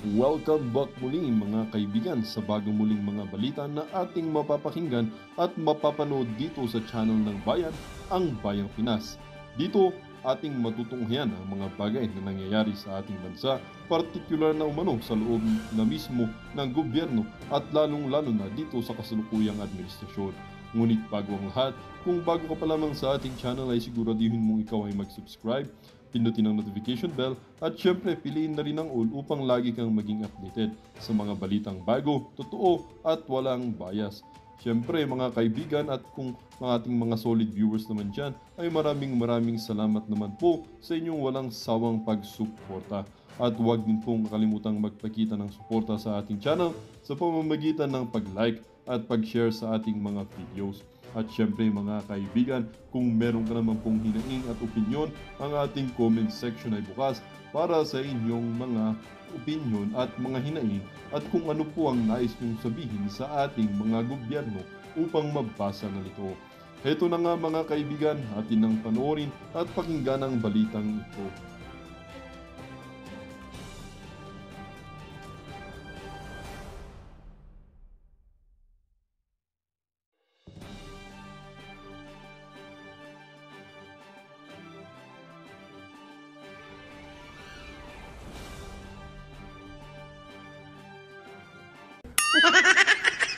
Welcome back muli mga kaibigan sa bagong muling mga balita na ating mapapakinggan at mapapanood dito sa channel ng Bayan, ang Bayang Pinas. Dito, ating matutunghayan ang mga bagay na nangyayari sa ating bansa, partikular na umano sa loob na mismo ng gobyerno at lalong-lalo na dito sa kasalukuyang administrasyon. Ngunit bago ang lahat, kung bago ka pa lamang sa ating channel ay siguraduhin mong ikaw ay mag-subscribe, pindutin ang notification bell at syempre piliin na rin ang all upang lagi kang maging updated sa mga balitang bago, totoo at walang bias. Syempre mga kaibigan at kung mga ating mga solid viewers naman dyan ay maraming salamat naman po sa inyong walang sawang pagsuporta. At huwag din pong kalimutang magpakita ng suporta sa ating channel sa pamamagitan ng pag-like at pag-share sa ating mga videos. At syempre mga kaibigan, kung meron ka naman pong hinaing at opinyon, ang ating comment section ay bukas para sa inyong mga opinyon at mga hinaing at kung ano po ang nais nyong sabihin sa ating mga gobyerno upang mabasa na ito. Heto na nga mga kaibigan, atin nang panoorin at pakinggan ang balitang ito.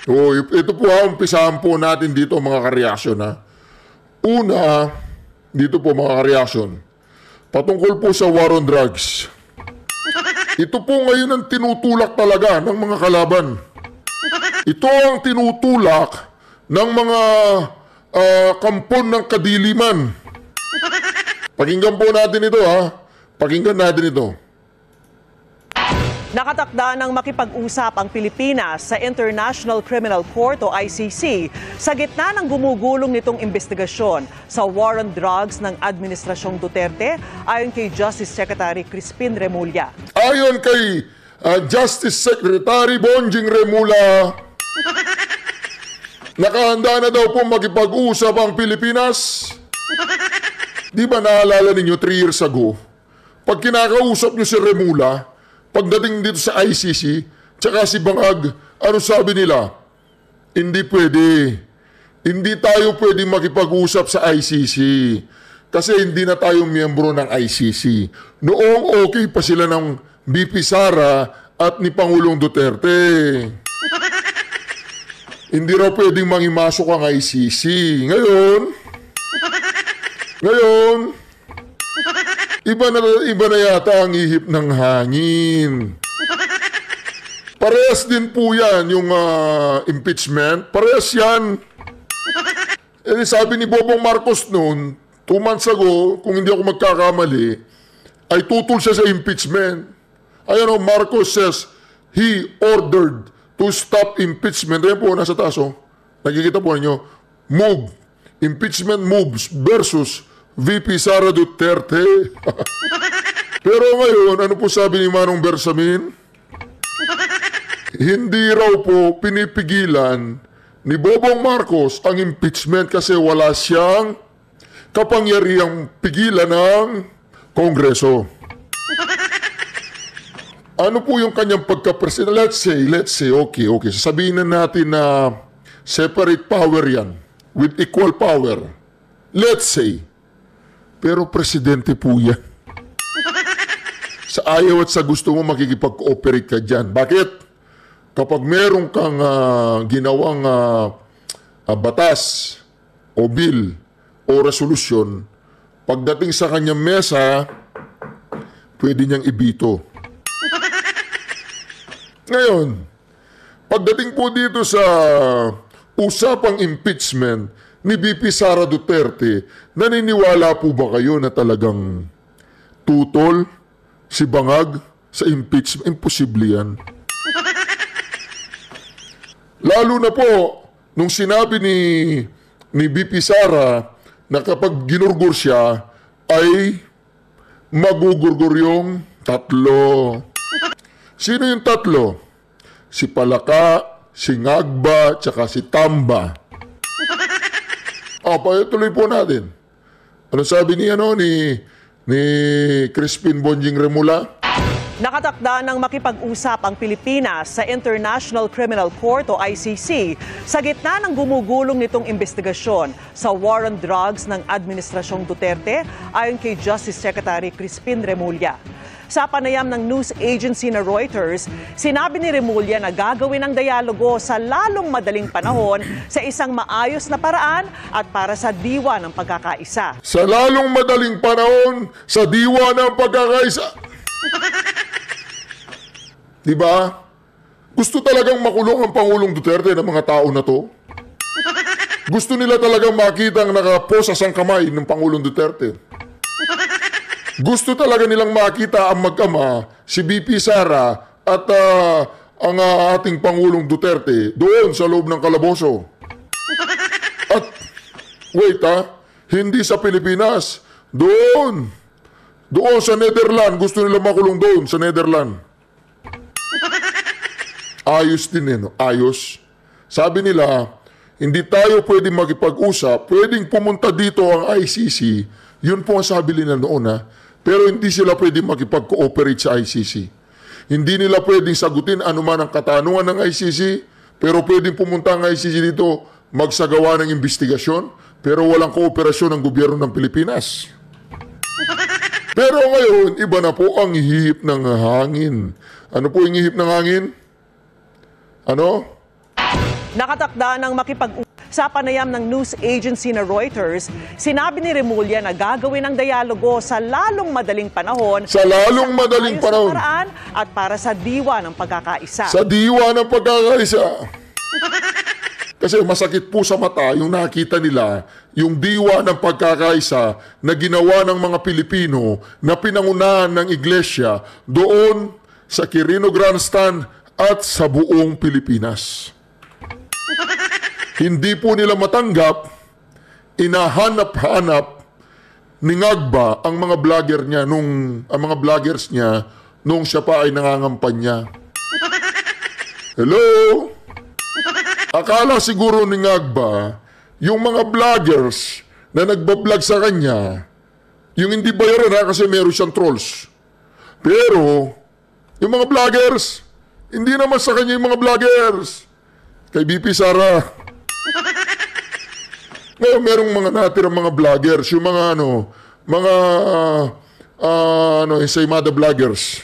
So, ito po umpisahan po natin dito mga kareaksyon ha. Una, dito po mga kareaksyon, patungkol po sa war on drugs. Ito po ngayon ang tinutulak talaga ng mga kalaban. Ito ang tinutulak ng mga kampon ng kadiliman. Pakinggan po natin ito ha. Pakinggan natin ito. Nakatakda ng makipag-usap ang Pilipinas sa International Criminal Court o ICC sa gitna ng gumugulong nitong investigasyon sa war on drugs ng Administrasyong Duterte ayon kay Justice Secretary Crispin Remulla. Ayon kay Justice Secretary Bonjing Remulla, nakahanda na daw po makipag-usap ang Pilipinas. Di ba naalala ninyo 3 years ago, pag kinakausap nyo si Remulla, pagdating dito sa ICC, tsaka si Bangag, ano sabi nila? Hindi pwede. Hindi tayo pwede makipag-usap sa ICC. Kasi hindi na tayo miyembro ng ICC. Noong okay pa sila ng BP Sara at ni Pangulong Duterte. Hindi raw pwedeng mangimasok ang ICC. Ngayon, iba na yata ang ihip ng hangin. Parehas din po yan yung impeachment. Parehas yan. Sabi ni Bobong Marcos noon, 2 months ago, kung hindi ako magkakamali, ay tutol siya sa impeachment. Ayan o, Marcos says, he ordered to stop impeachment. Ayan po, nasa taas o. Nakikita po ninyo, move. Impeachment moves versus VP Sara Duterte. Pero ngayon, ano po sabi ni Manong Bersamin? Hindi raw po pinipigilan ni Bobong Marcos ang impeachment kasi wala siyang kapangyarihang pigilan ng Kongreso. Ano po yung kanyang pagka-president? Let's say, okay. Sasabihin na natin na separate power yan with equal power. Let's say, pero presidente po yan. Sa ayaw at sa gusto mo makikipag-cooperate ka dyan. Bakit? Kapag meron kang ginawang batas o bill o resolusyon, pagdating sa kanyang mesa, pwede niyang ibito. Ngayon, pagdating po dito sa usapang impeachment ni VP Sara Duterte, naniniwala po ba kayo na talagang tutol si Bangag sa impeachment? Imposible yan. Lalo na po, nung sinabi ni VP Sara na kapag ginurgur siya, ay magugurgur yung 3. Sino yung 3? Si Palaka, si Ngagba, tsaka si Tamba. Tuloy po natin. Ano sabi ni Crispin Bonjing Remulla? Nakatakda ng makipag-usap ang Pilipinas sa International Criminal Court o ICC sa gitna ng gumugulong nitong investigasyon sa war on drugs ng Administrasyong Duterte ayon kay Justice Secretary Crispin Remulla. Sa panayam ng news agency na Reuters, sinabi ni Remulla na gagawin ang dialogo sa lalong madaling panahon sa isang maayos na paraan at para sa diwa ng pagkakaisa. Sa lalong madaling panahon, sa diwa ng pagkakaisa. Diba? Gusto talagang makulong ang Pangulong Duterte ng mga tao na to? Gusto nila talagang makita ang nakaposa sa kamay ng Pangulong Duterte. Gusto talaga nilang makita ang mag-ama, si BP Sara at ang ating Pangulong Duterte doon sa loob ng kalaboso. At wait hindi sa Pilipinas, doon sa Netherlands, gusto nila makulong doon sa Netherlands. Ayos din no? Ayos. Sabi nila, hindi tayo pwedeng makipag-usap, pwedeng pumunta dito ang ICC. Yun po ang sabi nila noon Pero hindi sila pwedeng makipag-cooperate sa ICC. Hindi nila pwedeng sagutin anuman ang katanungan ng ICC, pero pwedeng pumunta ang ICC dito, magsagawa ng investigasyon, pero walang kooperasyon ng gobyerno ng Pilipinas. Pero ngayon, iba na po ang hihip ng hangin. Ano po yung hihip ng hangin? Ano? Nakatakda ng sa panayam ng news agency na Reuters, sinabi ni Remulla na gagawin ang dialogo sa lalong madaling panahon. Sa lalong madaling panahon. At para sa diwa ng pagkakaisa. Sa diwa ng pagkakaisa. Kasi masakit po sa mata yung nakita nila, yung diwa ng pagkakaisa na ginawa ng mga Pilipino na pinangunahan ng iglesia doon sa Quirino Grandstand at sa buong Pilipinas. Hindi po nila matanggap, inahanap-hanap ni Ngagba ang mga vlogger niya ang mga vloggers niya nung siya pa ay nangangampanya. Hello? Akala siguro ni Ngagba, yung mga vloggers na nagbablog sa kanya, yung hindi bayaran kasi meron siyang trolls. Pero, yung mga vloggers, hindi naman sa kanya yung mga vloggers. Kay BP Sara. Ngayon, merong mga natirang mga vloggers, yung mga ensaymada vloggers.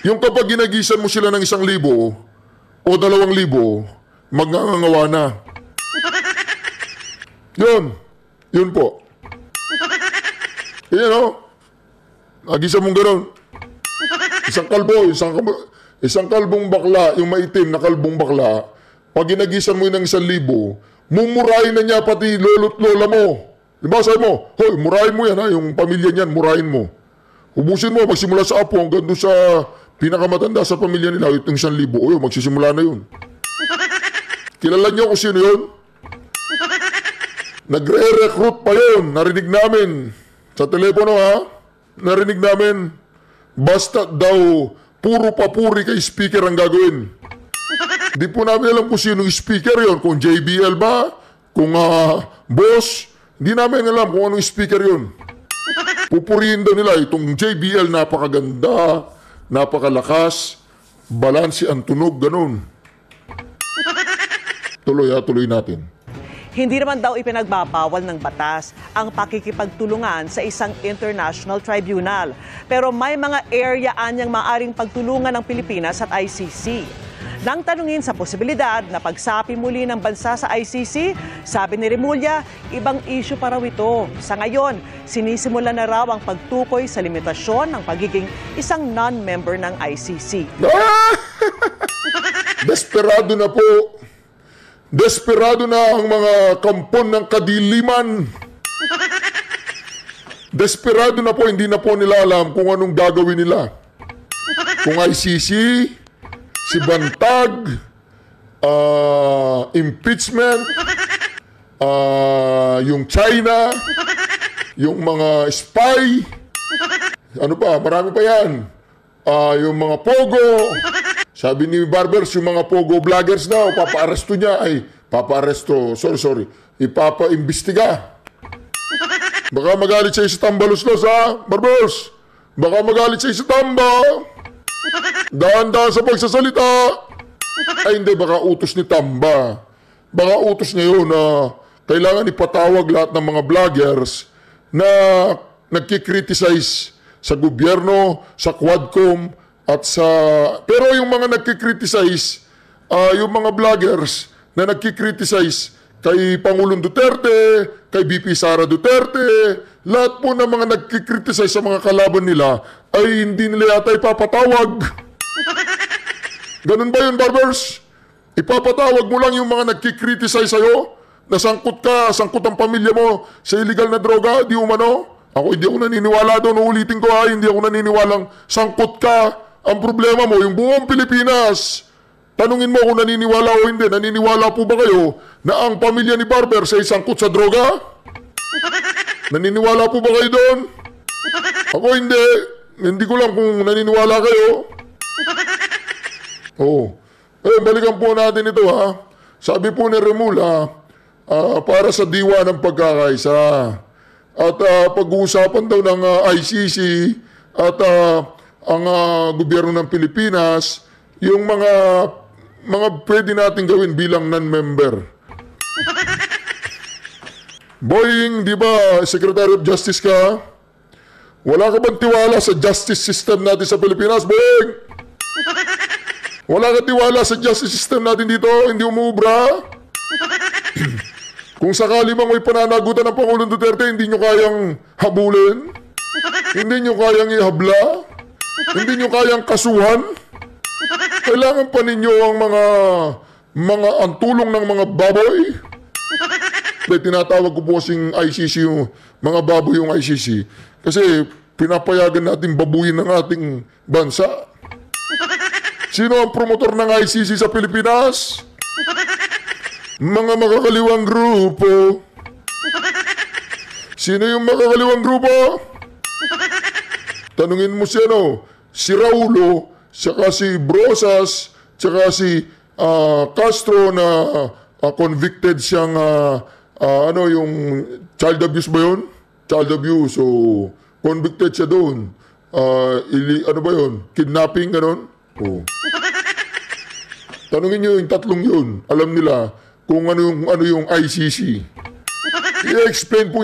Yung kapag ginagisan mo sila ng 1,000 o 2,000, magngangawa na. Yun po. Nagisan mong gano'n. Isang kalbong bakla, yung maitim na kalbong bakla, pag ginagisan mo yun ng 1,000, mumurahin na niya pati lolo't lola mo. Diba sabi mo, hoy, murahin mo yan yung pamilya niyan, murahin mo. Ubusin mo, magsimula sa apo hanggang doon sa pinakamatanda sa pamilya nila, itong 1,000. Magsisimula na yun. Kilala niyo kung sino yun? Nagre-recruit pa yun, narinig namin. Sa telepono narinig namin. Basta daw, puro papuri kay speaker ang gagawin. Di po namin alam kung sino yung speaker yon, kung JBL ba, kung boss, hindi namin alam kung anong speaker yon. Pupurihin daw nila itong JBL, napakaganda, napakalakas, balansi ang tunog, ganun. Tuloy natin. Hindi naman daw ipinagbabawal ng batas ang pakikipagtulungan sa isang international tribunal. Pero may mga area anyang maaring pagtulungan ng Pilipinas at ICC. Nang tanungin sa posibilidad na pagsapi muli ng bansa sa ICC, sabi ni Remulla, ibang issue pa raw ito. Sa ngayon, sinisimula na raw ang pagtukoy sa limitasyon ng pagiging isang non-member ng ICC. Desperado na po. Desperado na ang mga kampon ng kadiliman. Desperado na po, hindi na po nila alam kung anong gagawin nila. Kung ICC, si Bantag, impeachment, yung China, yung mga spy, ano pa, marami pa yan. Yung mga pogo, sabi ni Barbers, yung mga pogo vloggers daw, papaaresto niya, ipapaimbestiga. Baka magalit siya sa Tambaluslos, Barbers, Baka magalit siya sa tamba. Dahan-dahan sa pagsasalita. Ay hindi, baka utos ni Tamba. Baka utos niya yun na kailangan ipatawag lahat ng mga vloggers na nagkikriticize sa gobyerno, sa Quadcom, at sa... Pero yung mga nagkikriticize, yung mga vloggers na nagkikriticize kay Pangulong Duterte, kay VP Sara Duterte, lahat po ng mga nagkikriticize sa mga kalaban nila ay hindi nila yata ipapatawag. Ganun ba yun, Barbers? Ipapatawag mo lang yung mga nagkikriticize sa'yo na sangkot ka, sangkot ang pamilya mo sa illegal na droga, di umano? Ako hindi ako naniniwala doon, uulitin ko hindi ako naniniwalang sangkot ka. Ang problema mo, yung buong Pilipinas. Tanungin mo kung naniniwala o hindi. Naniniwala po ba kayo na ang pamilya ni Barber ay sangkot sa droga? Naniniwala po ba kayo doon? Ako hindi. Hindi ko lang kung naniniwala kayo. Balikan po natin ito Sabi po ni Remula, para sa diwa ng pagkakaisa. At pag-uusapan daw ng ICC at ang gobyerno ng Pilipinas, yung mga pwede natin gawin bilang non-member. Boying, di ba, Secretary of Justice ka? Wala ka bang tiwala sa justice system natin sa Pilipinas, Boying? Wala ka tiwala sa justice system natin dito? Hindi umuubra? Kung sakali mang may pananagutan ng Pangulong Duterte, hindi nyo kayang habulin? Hindi nyo kayang ihabla? Hindi nyo kayang kasuhan? Kailangan pa ninyo ang ang tulong ng mga baboy? Tinatawag ko po kasing ICC yung mga baboy yung ICC. Kasi pinapayagan natin babuyin ng ating bansa. Sino ang promotor ng ICC sa Pilipinas? Mga makakaliwang grupo. Sino yung makakaliwang grupo? Tanungin mo si Raulo, saka si Brosas, saka si Castro na convicted siyang yung child abuse ba yun? Child abuse. So, convicted siya doon. Ano ba yun? Kidnapping, gano'n? Tanungin nyo yung tatlong yun. Alam nila kung ano yung ICC. I-explain po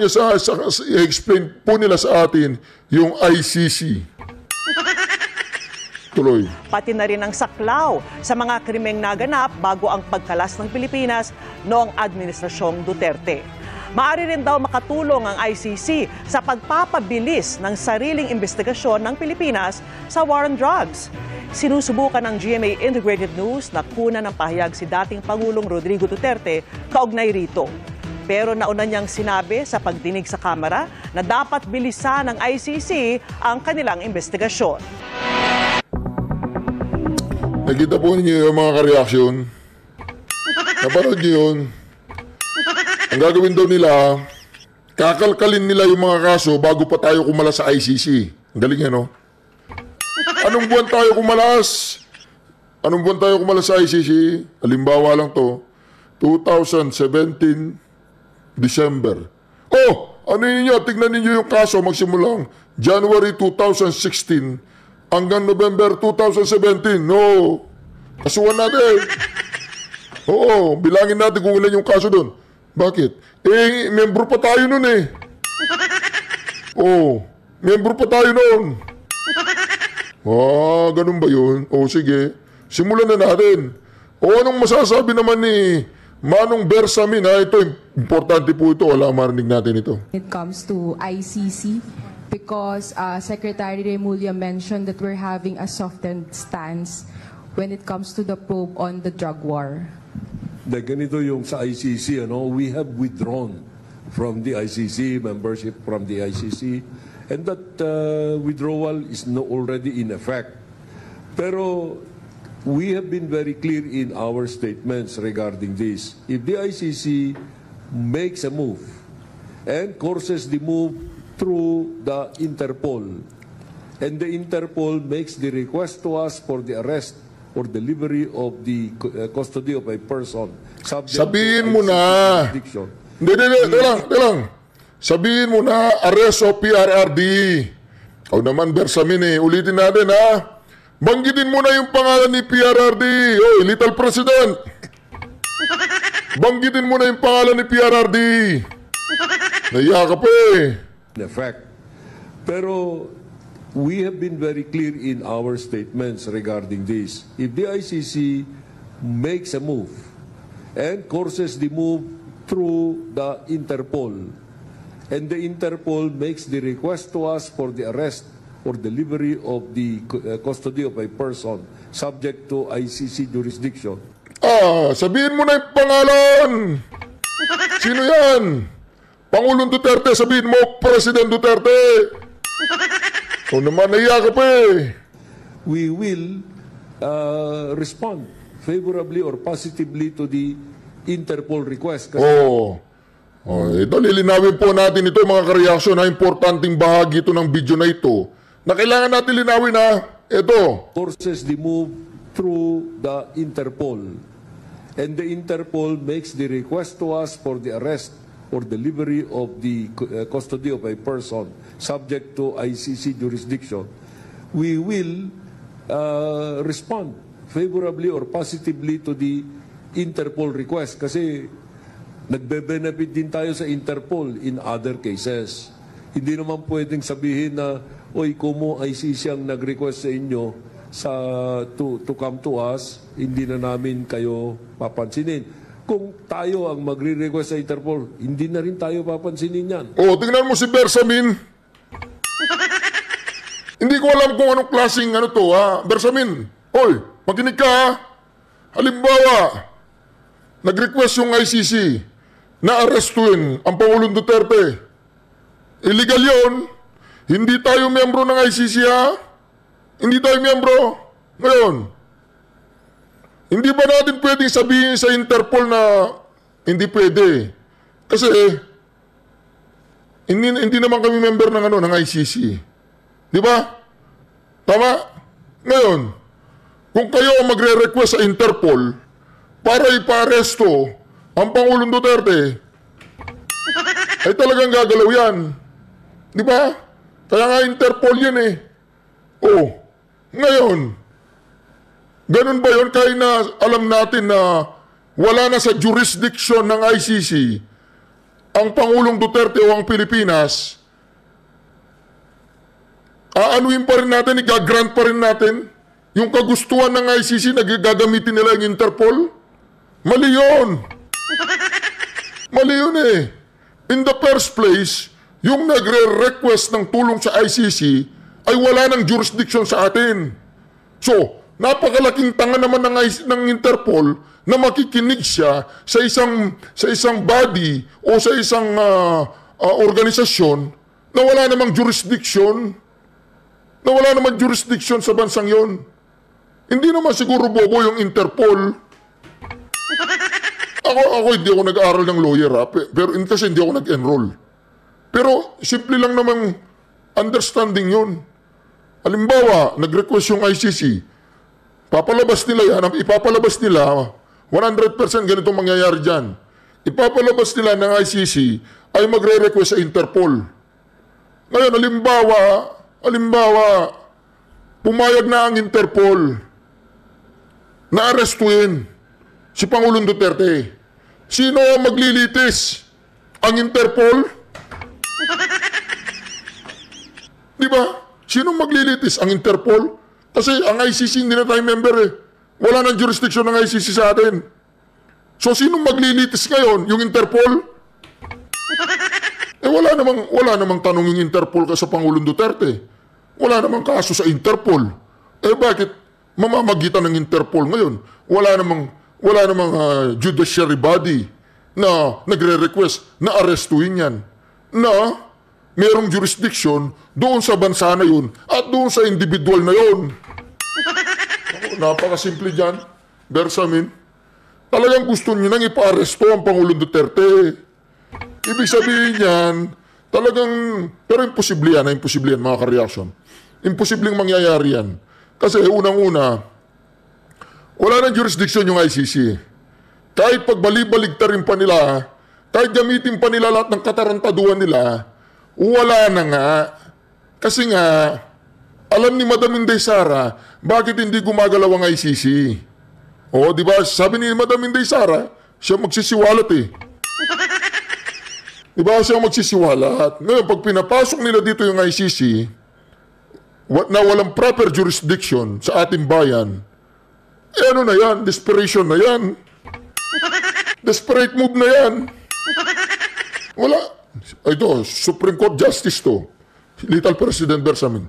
nila sa atin yung ICC. Tuloy. Pati na rin ang saklaw sa mga krimeng naganap bago ang pagkalas ng Pilipinas noong Administrasyong Duterte. Maaari rin daw makatulong ang ICC sa pagpapabilis ng sariling investigasyon ng Pilipinas sa war on drugs. Sinusubukan ng GMA Integrated News na kunan ng pahayag si dating Pangulong Rodrigo Duterte kaugnay rito. Pero nauna niyang sinabi sa pagdinig sa Kamara na dapat bilisan ng ICC ang kanilang investigasyon. Nakita po ninyo yung mga ka-reaction. Napanood niyo yun. Ang gagawin daw nila, kakalkalin nila yung mga kaso bago pa tayo kumala sa ICC. Ang galing yan, no? Anong buwan tayo kumalas? Anong buwan tayo kumalas sa ICC? Halimbawa lang to, 2017, December. Ano ninyo? Tignan ninyo yung kaso magsimulang January 2016 hanggang November 2017. No. Kasuhan natin. Bilangin natin kung ilan yung kaso doon. Bakit? Membro pa tayo nun membro pa tayo nun. Ganun ba yun? Sige. Simulan na natin. Anong masasabi naman ni Manong Bersamin? Ito, importante po ito. Wala marinig natin ito. It comes to ICC because Secretary Remulla mentioned that we're having a softened stance when it comes to the probe on the drug war. Ganito yung sa ICC, we have withdrawn from the ICC, membership from the ICC, and that withdrawal is already in effect. Pero we have been very clear in our statements regarding this. If the ICC makes a move and courses the move through the Interpol, and the Interpol makes the request to us for the arrest or delivery of the custody of a person subject Sabihin to mo ICC na. jurisdiction. Hindi lang. Sabihin mo na, arrest o PRRD. O naman, Bersamin ulitin natin ha. Banggitin mo na yung pangalan ni PRRD. Oy, Little President. Banggitin mo na yung pangalan ni PRRD. Naiya ka pa In effect. Pero we have been very clear in our statements regarding this. If the ICC makes a move and courses the move through the Interpol, and the Interpol makes the request to us for the arrest or delivery of the custody of a person subject to ICC jurisdiction. Sabihin mo na yung pangalan. Sino yan? Pangulong Duterte, sabihin mo, President Duterte. O naman, naiya ka pa We will respond favorably or positively to the Interpol request. Lilinawin po natin ito mga kareaksyon na importanteng bahagi ito ng video na ito na kailangan natin linawin na ito. Forces the move through the Interpol, and the Interpol makes the request to us for the arrest or delivery of the custody of a person subject to ICC jurisdiction. We will respond favorably or positively to the Interpol request kasi nagbe-benefit din tayo sa Interpol in other cases. Hindi naman pwedeng sabihin na, oy, kumo ICC ang nag-request sa inyo to come to us, hindi na namin kayo papansinin. Kung tayo ang magre-request sa Interpol, hindi na rin tayo papansinin yan. Tingnan mo si Bersamin. Hindi ko alam kung anong klaseng to ha. Bersamin, oy, makinig ka ha. Halimbawa, nag-request yung ICC na arestuin ang Pangulong Duterte. Illegal yun. Hindi tayo miyembro ng ICC ha. Hindi tayo miyembro. Ngayon, hindi ba natin pwedeng sabihin sa Interpol na hindi pwede? Kasi hindi naman kami member ng ICC. Di ba? Tama? Ngayon, kung kayo magre-request sa Interpol para ipa-aresto ang Pangulong Duterte, ay talagang gagalaw yan. Di ba? Kaya nga Interpol yan ngayon, ganun ba yun? Kaya na alam natin na wala na sa jurisdiction ng ICC ang Pangulong Duterte o ang Pilipinas, aanuin pa rin natin, igagrant pa rin natin yung kagustuhan ng ICC na gagamitin nila yung Interpol? Mali yun. Mali yun In the first place, yung nagre-request ng tulong sa ICC ay wala ng jurisdiction sa atin. So, napakalaking tanga naman ng Interpol na makikinig siya sa isang body o sa isang organisasyon na wala namang jurisdiction. Na wala namang jurisdiction sa bansang yon. Hindi naman siguro bobo yung Interpol. Ako hindi ako nag-aaral ng lawyer pero kasi hindi ako nag-enroll. Pero simple lang namang understanding yun. Halimbawa, nag-request yung ICC, papalabas nila yan, ipapalabas nila, 100% ganito mangyayari dyan. Ipapalabas nila ng ICC ay magre-request sa Interpol. Ngayon, halimbawa, pumayag na ang Interpol na arestuin si Pangulong Duterte. Sino ang maglilitis? Ang Interpol? Di ba? Sino maglilitis? Ang Interpol? Kasi ang ICC hindi na tayo member Wala nang jurisdiction ng ICC sa atin. So sino maglilitis ngayon? Yung Interpol? Wala namang tanong yung Interpol sa Pangulong Duterte. Wala namang kaso sa Interpol. Bakit mamamagitan ng Interpol ngayon? Wala namang judiciary body na nagre-request na arestuin yan. Na merong jurisdiction doon sa bansa na yun at doon sa individual na yun. Napakasimple dyan, Bersamin. Talagang gusto nyo nang ipa-aresto ang Pangulong Duterte. Ibig sabihin yan, pero imposible yan mga ka-reaction. Imposibleng mangyayari yan. Kasi unang-una, wala nang jurisdiction yung ICC. Kahit pagbali-baligtarin pa nila, kahit gamitin pa nila lahat ng katarantaduhan nila, wala na nga. Kasi nga, alam ni Madam Inday Sara, bakit hindi gumagalaw ang ICC? O, di ba? Sabi ni Madam Inday Sara, siya magsisiwalat eh. Di ba siya magsisiwalat? Ngayon, pag pinapasok nila dito yung ICC, na walang proper jurisdiction sa ating bayan, ano na yan? Desperation na yan. Desperate move na yan. Wala. Ito, Supreme Court Justice to. Little President Bersamin.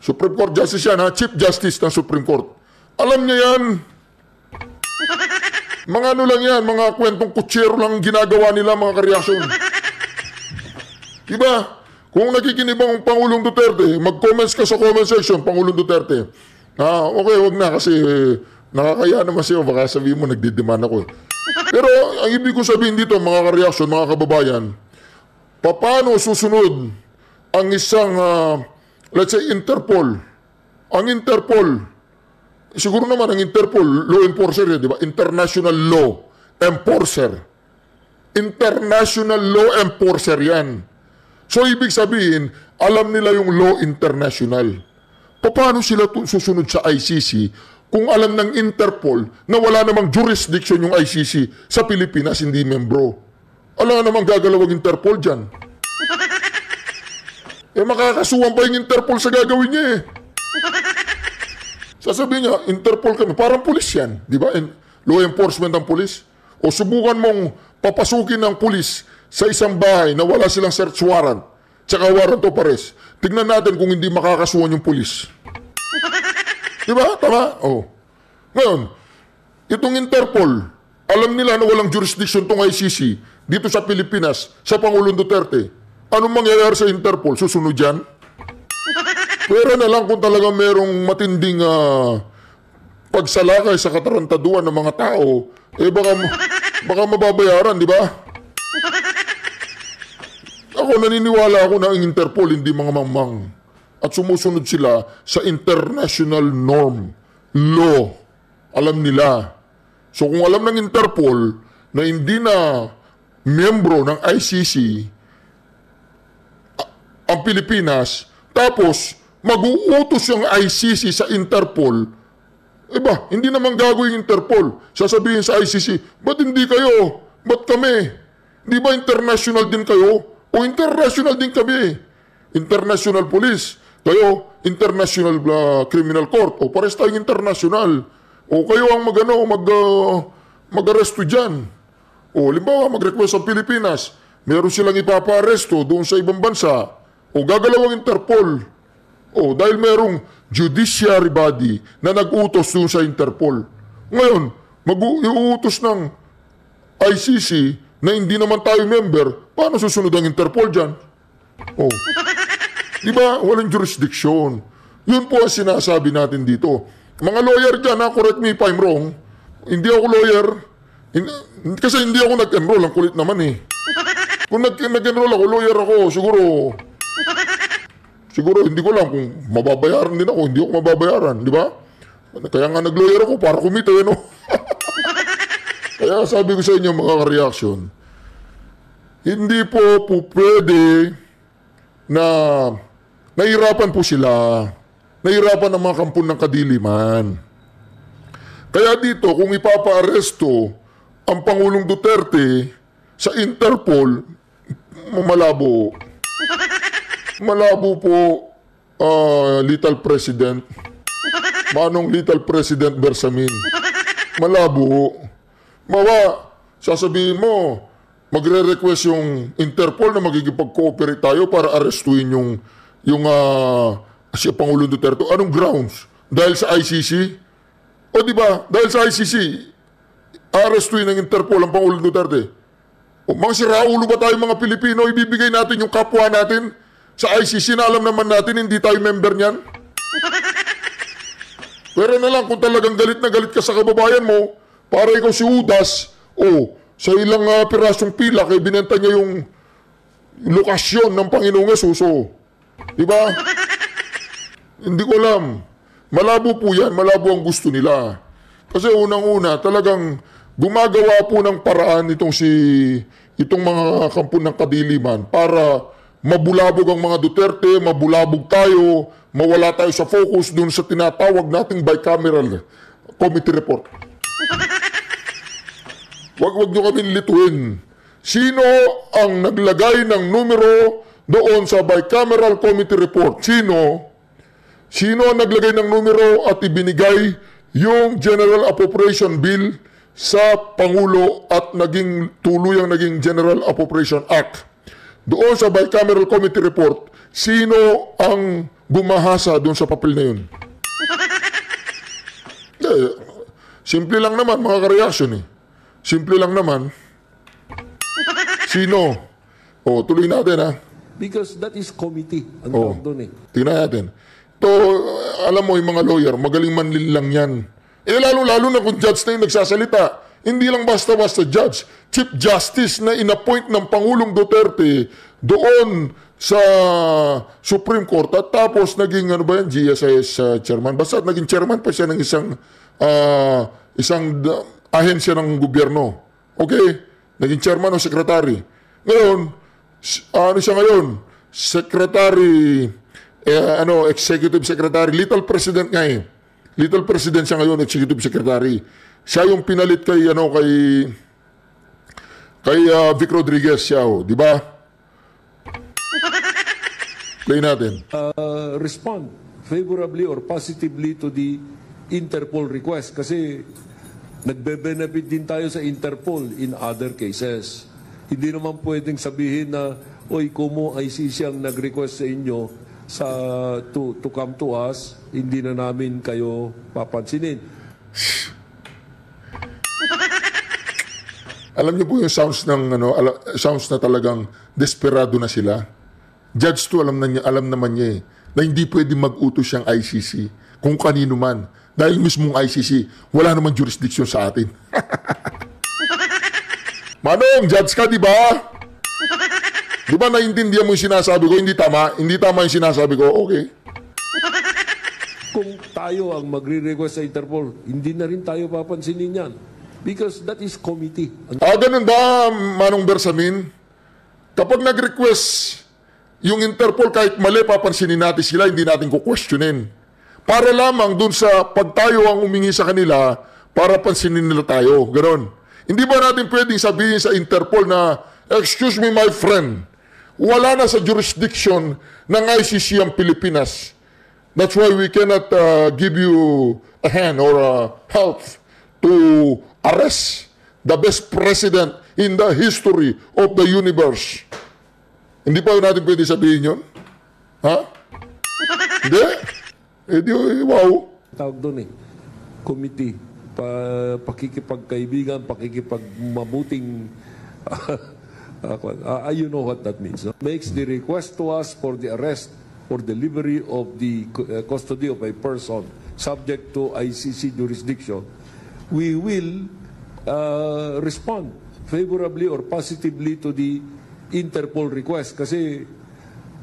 Supreme Court Justice yan, ha? Chief Justice ng Supreme Court. Alam niya yan. Mga ano lang yan, mga kwentong kutsero lang ginagawa nila, mga kareaksyon. Diba? Kung nakikinig ang Pangulong Duterte, mag-comments ka sa comment section, Pangulong Duterte. Okay, wag na kasi nakakaya naman siya, baka sabihin mo nagdidemand ako eh. Pero ang ibig ko sabihin dito, mga kareaksyon, mga kababayan, paano susunod ang isang, let's say, Interpol? Ang Interpol, siguro naman ang Interpol, law enforcer yan, di ba? International law enforcer. International law enforcer yan. So, ibig sabihin, alam nila yung law international. Paano sila susunod sa ICC kung alam ng Interpol na wala namang jurisdiction yung ICC sa Pilipinas, hindi membro? Alam namang gagalaw ang Interpol dyan. Makakasuhan pa yung Interpol sa gagawin niya eh. Sasabihin niya, Interpol kami, parang pulis yan, di ba? Law enforcement ng pulis. O subukan mong papasukin ng pulis sa isang bahay na wala silang search warrant, tsaka warrant of arrest. Tignan natin kung hindi makakasuhan yung pulis. Di ba? Tama? Oh. Ngayon, itong Interpol, alam nila na walang jurisdiction tong ICC dito sa Pilipinas, sa Pangulong Duterte. Anong mangyayari sa Interpol? Susunod yan? Pero na lang kung talaga merong matinding pagsalakay sa katarantaduan ng mga tao, baka mababayaran, di ba? Ako, naniniwala ako na ang Interpol hindi mga mamang at sumusunod sila sa international norm, law. Alam nila. So kung alam ng Interpol na hindi na miyembro ng ICC ang Pilipinas, tapos mag-uutos yung ICC sa Interpol, hindi naman gagawin yung Interpol. Sasabihin sa ICC, ba't hindi kayo? Ba't kami? Di ba international din kayo? O international din kami. International Police. Kayo, International Criminal Court. O pares tayong international. O kayo ang mag-aresto dyan. O limbawa, mag-request sa Pilipinas. Meron silang ipapa-aresto doon sa ibang bansa. O gagalaw ang Interpol. O dahil merong judiciary body na nag-utos doon sa Interpol. Ngayon, mag-uutos ng ICC na hindi naman tayo member, paano susunod ang Interpol dyan? Oh. Di ba? Walang jurisdiction. Yun po ang sinasabi natin dito. Mga lawyer dyan, correct me if I'm wrong. Hindi ako lawyer. Kasi hindi ako nag-enroll. Ang kulit naman eh. Kung nag-enroll ako, lawyer ako, siguro hindi ko lang kung mababayaran din ako. Hindi ako mababayaran, di ba? Kaya nga nag-lawyer ako para kumita, no? Kaya sabi ko sa inyo mga ka-reaction, hindi po pwede na nahirapan po sila. Nahirapan ang mga kampon ng kadiliman. Kaya dito, kung ipapa-aresto ang Pangulong Duterte sa Interpol, malabo. Malabo po, Little President. Manong Little President Bersamin. Malabo. Sasabihin mo, magre-request yung Interpol na magigipag-cooperate tayo para arestuin si Pangulong Duterte. Anong grounds? Dahil sa ICC? O di ba? Dahil sa ICC, arestuin ng Interpol ang Pangulong Duterte. O mga siraulo ba tayo mga Pilipino, ibibigay natin yung kapwa natin sa ICC na alam naman natin hindi tayo member niyan? Pero na lang kung talagang galit na galit ka sa kababayan mo, para ikaw si Judas, sa ilang pirasong pila, kaya binenta niya yung lokasyon ng Panginoong Yesus. Diba? Hindi ko alam. Malabo po yan. Malabo ang gusto nila. Kasi unang-una, talagang gumagawa po ng paraan itong mga kampon ng kadiliman para mabulabog ang mga Duterte, mabulabog tayo, mawala tayo sa focus dun sa tinatawag nating bicameral committee report. Wag nyo kami lituin. Sino ang naglagay ng numero doon sa bicameral committee report? Sino? Sino ang naglagay ng numero at ibinigay yung General Appropriation Bill sa Pangulo at tuluyang naging General Appropriation Act? Doon sa bicameral committee report, sino ang bumahasa doon sa papel na yun? Simple lang naman mga ka-reaction eh. Simple lang naman. Sino? O, tuloy natin ha. Because that is committee. Ang tawag doon eh. Tingnan natin. To, alam mo yung mga lawyer, magaling manlil lang yan. Lalo-lalo na kung judge na yung nagsasalita. Hindi lang basta-basta judge. Chief Justice na inappoint ng Pangulong Duterte doon sa Supreme Court at tapos naging GSIS chairman. Basta naging chairman pa siya ng isang ahensya ng gobyerno. Okay? Naging chairman o secretary. Ngayon, ano siya ngayon? Secretary, executive secretary, little president nga eh. Little president siya ngayon, executive secretary. Siya yung pinalit kay Vic Rodriguez siya, di ba? Play natin. Respond favorably or positively to the Interpol request kasi nagbe-benefit din tayo sa Interpol in other cases. Hindi naman pwedeng sabihin na, oy, kumo ICC ang nag-request sa inyo to come to us, hindi na namin kayo papansinin. Alam niyo po yung sounds na talagang desperado na sila. Judge 2 alam naman niya eh, na hindi pwede mag-utos siyang ICC kung kanino man. Dahil mismong ICC, wala namang jurisdiction sa atin. Manong, judge ka, di ba? Di ba naiintindihan mo yung sinasabi ko? Hindi tama. Hindi tama yung sinasabi ko. Okay. Kung tayo ang magre-request sa Interpol, hindi na rin tayo papansinin yan. Because that is committee. Ganun ba, Manong Bersamin? Kapag nag-request yung Interpol, kahit mali, papansinin natin sila, hindi natin kukwestiyonin. Para lamang dun sa pag tayo ang umingi sa kanila, para pansinin nila tayo. Ganon. Hindi ba natin pwedeng sabihin sa Interpol na, excuse me my friend, wala na sa jurisdiction ng ICC ang Pilipinas. That's why we cannot give you a hand or help to arrest the best president in the history of the universe. Hindi pa natin pwede sabihin yun? Ha? Hindi? Wow. Tawag doon eh, committee, pakikipagkaibigan, pakikipagmabuting, you know what that means. No? Makes the request to us for the arrest or delivery of the custody of a person subject to ICC jurisdiction, we will respond favorably or positively to the Interpol request kasi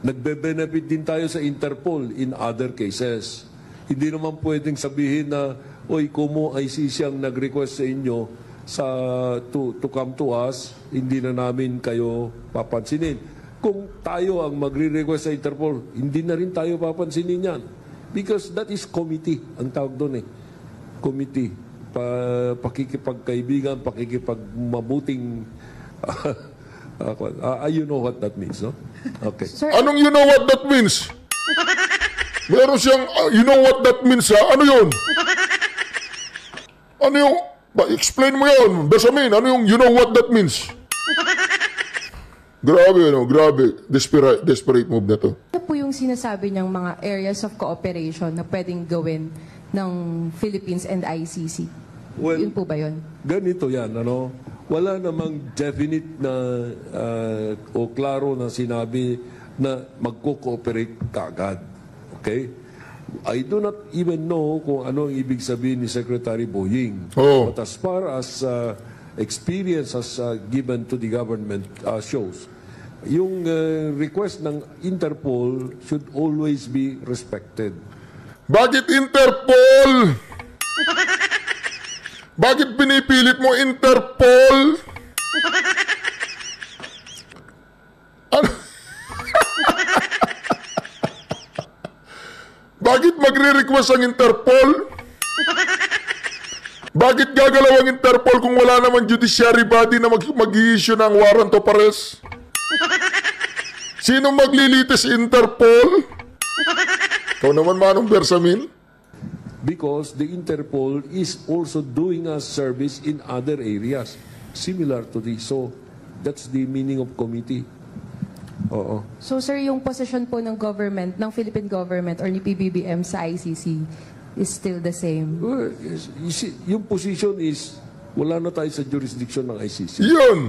nagbe-benefit din tayo sa Interpol in other cases. Hindi naman pwedeng sabihin na, oy, kumo ICC ang nag-request sa inyo to come to us, hindi na namin kayo papansinin. Kung tayo ang magre-request sa Interpol, hindi na rin tayo papansinin yan. Because that is committee, ang tawag doon eh. Committee. Pakikipagkaibigan, pakikipagmabuting you know what that means, no? Okay. Sir, Anong you know what that means? Meron siyang, you know what that means ha? Ano yun? Ano yung, explain mo yun, Bersamin, ano yung you know what that means? Grabe, grabe. Desperate move na to. ano po yung sinasabi niyang mga areas of cooperation na pwedeng gawin ng Philippines and ICC? Well, Yun po ba yun? ganito yan, wala namang definite na o klaro na sinabi na magko-cooperate kagad. Okay? I do not even know kung ano ang ibig sabihin ni Secretary Boying. Oh. But as far as experience has given to the government shows, yung request ng Interpol should always be respected. Bakit Interpol? Bakit pinipilit mo Interpol? Ano? Bakit magre-request ang Interpol? Bakit gagalaw ang Interpol kung wala naman judiciary body na mag-i-issue ng warrant of arrest? Sino maglilitis Interpol? Ikaw naman, Manong Bersamin? Because the Interpol is also doing us service in other areas similar to this. So, that's the meaning of committee. Oo. So sir, yung position po ng government, ng Philippine government or ni PBBM sa ICC is still the same? Well, you see, yung position is, wala na tayo sa jurisdiction ng ICC. Yun!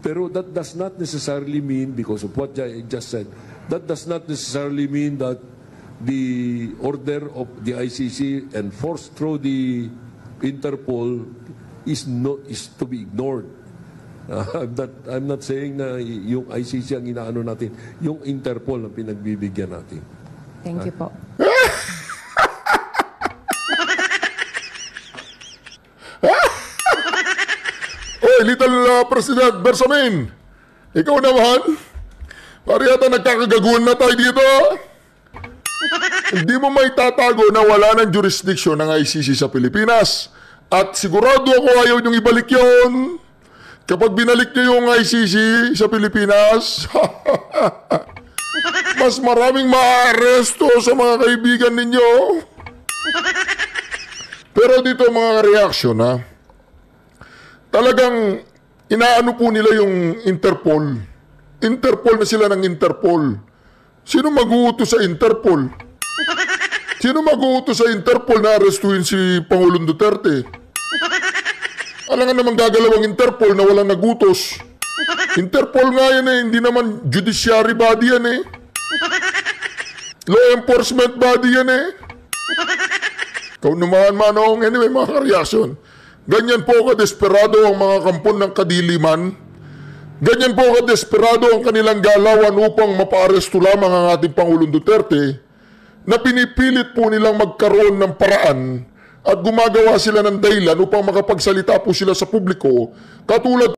Pero that does not necessarily mean, because of what I just said, that does not necessarily mean that the order of the ICC enforced through the Interpol is to be ignored. I'm not saying na yung ICC ang inaano natin, yung Interpol ang pinagbibigyan natin. Thank you po. Oy, Little President Bersamin, ikaw naman, pare yata nagkakagaguhan na tayo dito. Hindi mo may tatago na wala ng jurisdiction ng ICC sa Pilipinas. At sigurado ako ayaw niyong ibalik yon. Kapag binalik niyo yung ICC sa Pilipinas, mas maraming maaresto sa mga kaibigan ninyo. Pero dito mga reaksyon ha, talagang inaano po nila yung Interpol. Interpol na sila ng Interpol. Sino mag-uutos sa Interpol? Sino mag-uutos sa Interpol na arestuhin si Pangulong Duterte? Alam nga naman gagalaw ang Interpol na walang nagutos. Interpol nga yan eh, hindi naman judiciary body yan eh. Law enforcement body yan eh. Ikaw naman, Manong. Anyway, mga kareaksyon. Ganyan po kadesperado ang mga kampon ng kadiliman. Ganyan po kadesperado ang kanilang galawan upang mapaaresto lamang ang ating Pangulong Duterte na pinipilit po nilang magkaroon ng paraan at gumagawa sila ng dahilan upang makapagsalita po sila sa publiko katulad